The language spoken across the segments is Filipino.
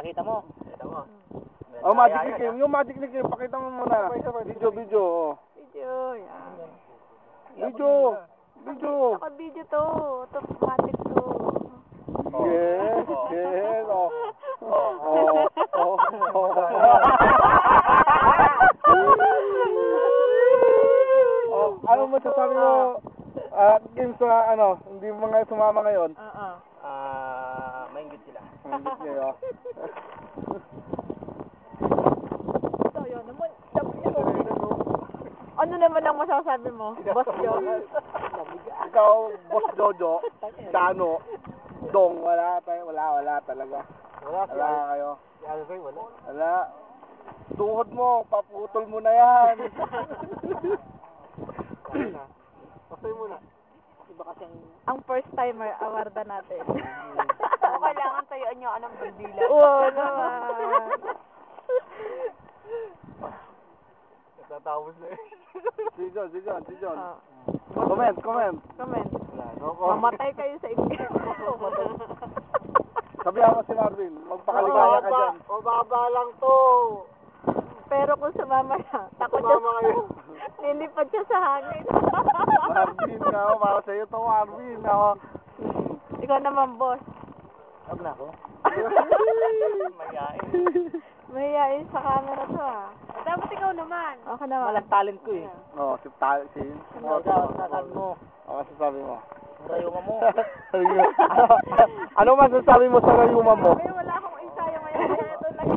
Pakita mo. Oh, magic ni Kim. Yung magic ni Kim, pakita mo muna. Video. Video, yan. Video. Ako video to. Automatic to. Yes. Oh. Ano masasabi mo, Kim, sa hindi mo nga sumama ngayon? Maingit sila. Maingit kayo. So, yun naman. Ano naman ang masasabi mo? Boss Jojo? Ikaw, Boss Jojo, Dano, Dong, wala talaga. Wala kayo. Wala. Tuhod mo, paputol mo na yan. Pasay mo na. Iba kasi Ang first timer, awarda natin. O, kailangan tayuan nyo anong bandila. Oo naman. Nagtatapos na eh. Si John. Comment. Mamatay kayo sa inyo. Sabihan mo si Marvin, magpakaligaya ka dyan. Mababa lang to. Pero kung sumama siya, takot Sumama siya. kayo. Lilipad siya sa hangin. Marvin, para sa'yo to, Marvin. Ikaw naman, boss. Huwag na ako. Mayain. Mahihain sa camera to Dapat ikaw naman. Ako naman. Walang talent ko eh. Oo, Sasabi mo. Ano masasabi mo? Rayuma mo. Ano masasabi mo sa rayuma mo? Ay, wala akong ensayo ngayon. Kaya ito lang.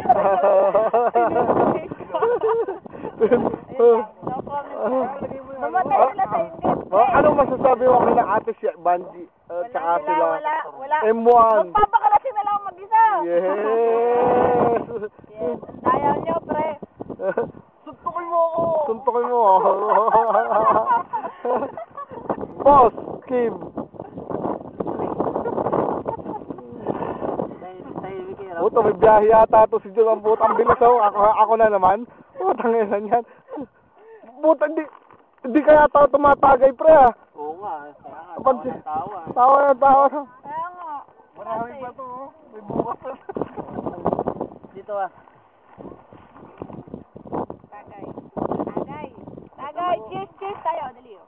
No comment. Mamatay sila sa inggit. Anong masasabi mo kay na ate si Banji? Tsaka sila. Wala. M1. Magpapakalasin na lang ako mag-isa. Yes. Yes. Ang daya niyo, pre. Suntukin mo. Boss, Kim. Puto, may biyahe yata to si John. Ang putang bilis ako na naman. Putang ina niyan. Puta, hindi kaya tao tumatagay, pre, ah. Oo nga. Tawa. Kaya nga. Marami pa to, oh. May bukas na. Dito ah. Tagay. Cheers tayo. Dali, oh.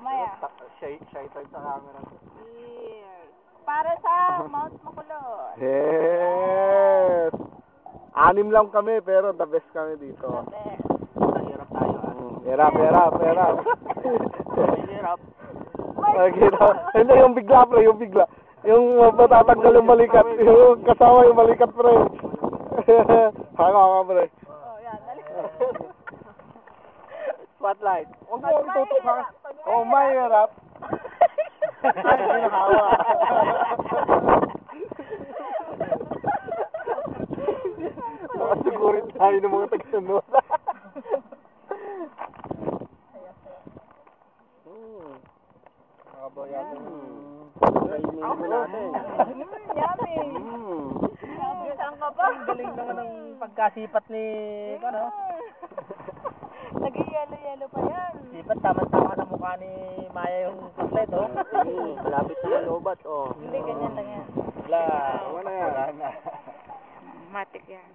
Maya. Shy type sa camera. Cheers. Para sa Mount Makulot. Yes! 6 lang kami, pero the best kami dito. Hirap tayo ah. Hirap. Hirap. Hindi, yung bigla, pre, yung matatanggal yung balikat. Yung kasama yung balikat, pre. Hanga ka, pre. Oh, yan. Dali. Spotlight. Huwag mo ang tutok ha. Oh, mahirap. Ay, pinakawa. Makasigurin tayo ng mga tagsunod. Haba yan. Kainin natin. Yummy. Saan ka ba? Ang galing naman ng pagkasipat ni ano. Naging yelo pa yan. Sipat tama-tama sa mukha ni Maya yung paklet, oh. Malapit na malobat, oh. Hindi, ganyan lang yan. Wala. Wala yan. Matik yan.